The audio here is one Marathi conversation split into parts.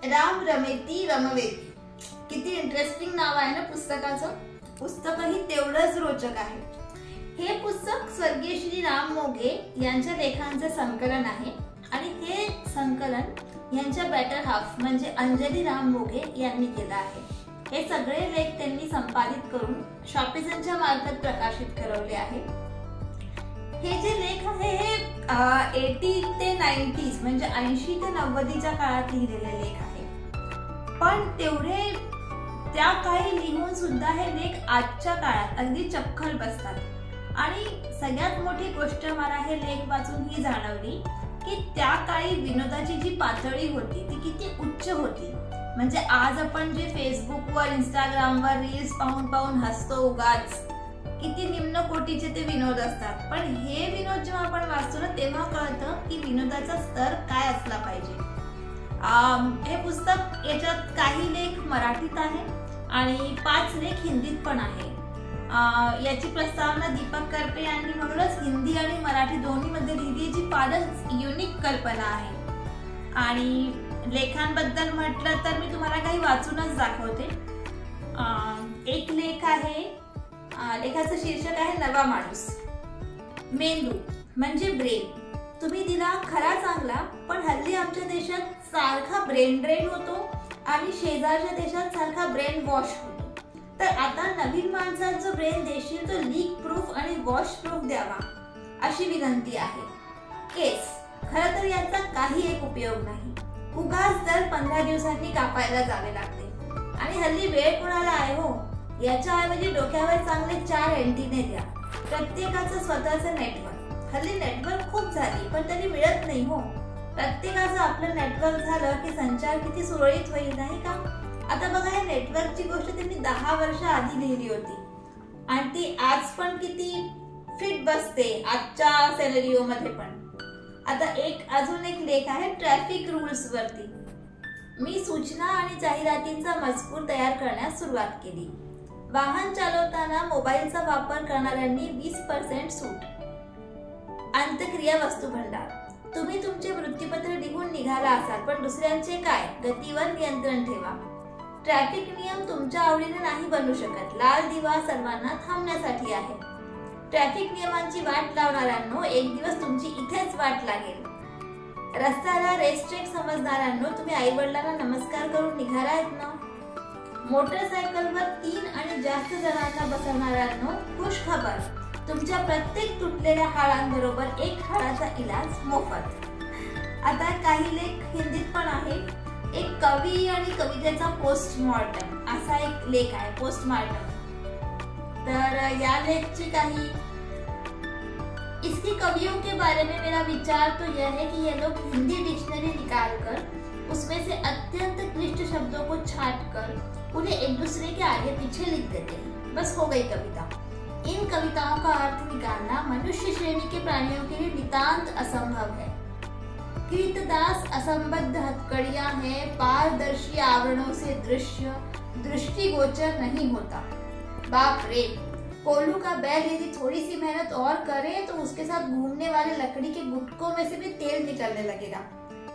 राम रमेती रमवेती. किती इंटरेस्टिंग नाव आहे ना पुस्तकाचं. पुस्तकही तेवढंच रोचक आहे. हे पुस्तक स्वर्गीय श्री राम मोघे यांच्या लेखांचे संकलन आहे आणि हे संकलन यांच्या बेटर हाफ म्हणजे अंजली राम मोघे यांनी केलं आहे. हे सगळे लेख त्यांनी संपादित करून शॉपिझनच्या मार्फत प्रकाशित करवले आहे. हे जे लेख आहे हे 80 ते 90s म्हणजे 80 ते 90च्या काळात लिहिलेले लेख आहे. पण तेवढे त्या काळी लिहून सुद्धा हे लेख आजच्या काळात अगदी चपखल बसतात. आणि सगळ्यात मोठी गोष्ट मला हे लेख वाचून ही जाणवली की त्या काळी विनोदाची जी पातळी होती ती किती उच्च होती. म्हणजे आज आपण जे फेसबुकवर इंस्टाग्रामवर रील्स पाहून पाहून हसतो उगाच, किती निम्न कोटीचे ते विनोद असतात. पण हे विनोद जेव्हा आपण वाचतो ना तेव्हा कळतं की विनोदाचा स्तर काय असला पाहिजे. हे पुस्तक याच्यात काही लेख मराठीत आहे आणि 5 लेख हिंदीत पण आहे. याची प्रस्तावना दीपक करपे यांनी म्हणूनच हिंदी आणि मराठी दोन्ही मध्ये लिहिली, जी फारच युनिक कल्पना आहे. आणि लेखांबद्दल म्हटलं तर मी तुम्हाला काही वाचूनच दाखवते. एक लेख आहे, लेखाचं शीर्षक आहे नवा माणूस. मेंदू म्हणजे ब्रेन तुम्ही दिला खरा चांगला, पण हल्ली आमच्या देशात सारखा ब्रेन ड्रेन होतो आणि शेजारच्या देशात सारखा ब्रेन वॉश होतो. तर आता नवीन माणसाचा ब्रेन देशील तो लीक प्रूफ आणि वॉश प्रूफ द्यावा अशी विनंती आहे. केस खरं तर याचा काही एक उपयोग नाही. उगाच दर 15 दिवसांनी कापायला जावे लागते. आणि हल्ली वेळ कोणाला आहे हो. याच्या ऐवजी डोक्यावर चांगले 4 अँटिने द्या. प्रत्येकाचं स्वतःचं नेटवर्क. हल्ली नेटवर्क खूप झाली पण तरी मिळत नाही हो. प्रत्येकाचं आपलं नेटवर्क झालं की संचार किती सुरळीत होईल नाही का. आता बघा या नेटवर्कची गोष्ट त्यांनी 10 वर्ष आधी लिहिली होती आणि ती आज पण किती फिट बसते आजच्या सिनेरिओ मध्ये पण. आता अजून एक लेख आहे ट्रॅफिक रूल्स वरती. मी सूचना आणि जाहिरातींचा मजकूर तयार करण्यास सुरुवात केली. वाहन चालवताना मोबाईलचा वापर करणाऱ्यांनी 20% सूट. अंतक्रिया वस्तू भंडार. तुम्ही तुमचे मृत्यूपत्र लिहून निघाला असाल पण दुसऱ्यांचे काय, गतीवर नियंत्रण ठेवा. ट्रॅफिक नियम तुमच्या आवडीने नाही बनू शकत. लाल दिवा सर्वांना थांबण्यासाठी आहे. ट्रॅफिक नियमांची वाट लावणाऱ्यांनो एक दिवस तुमची इथेच वाट लागेल. रस्त्याला रेस्ट्रिक्ट समजणाऱ्यांनो तुम्ही आई वडिलांना नमस्कार करून निघालात ना. मोटरसायकलवर 3 आणि जास्त जणांना बसवणाऱ्यांनो खुश खबर, तुमच्या प्रत्येक तुटलेल्या हाडांबरोबर 1 हाडाचा इलाज मोफत. आता काही लेख हिंदीत पण आहे. एक कवी आणि कवितेचा पोस्टमॉर्टम असा एक लेख आहे पोस्टमॉर्टम. तर या लेख की काही इसके कवियों के बारे में मेरा विचार तो यह है कि ये लोग हिंदी डिक्शनरी निकालकर उसमें से अत्यंत क्लिष्ट शब्दों को छांटकर उन्हें एक दूसरे के आगे पीछे लिख देते हैं. बस हो गई कविता. इन कविताओं का अर्थ निकालना मनुष्य श्रेणी के प्राणियों के लिए नितांत असंभव है. कृतदास असंबद्ध हथकड़ियां हैं, पारदर्शी आवरणों से दृष्टिगोचर नहीं होता. बाप रे, कोल्हू का बैल यदि थोड़ी सी मेहनत और करे तो उसके साथ घूमने वाले लकड़ी के गुटकों में से भी तेल निकलने लगेगा.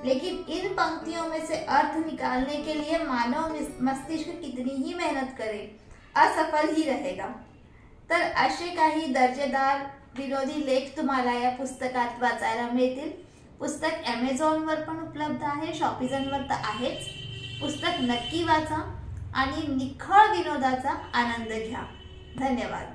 लेकिन इन पंक्तियों में से अर्थ निकालने के लिए मानव मस्तिष्क कितनी ही मेहनत करे असफल ही रहेगा. तर असे काही दर्जेदार विनोदी लेख तुम्हाला या पुस्तकात वाचायला मिळतील. पुस्तक Amazonवर पण उपलब्ध आहे, शॉपिझनवर तर आहेच. पुस्तक नक्की वाचा आणि निखळ विनोदाचा आनंद घ्या. धन्यवाद.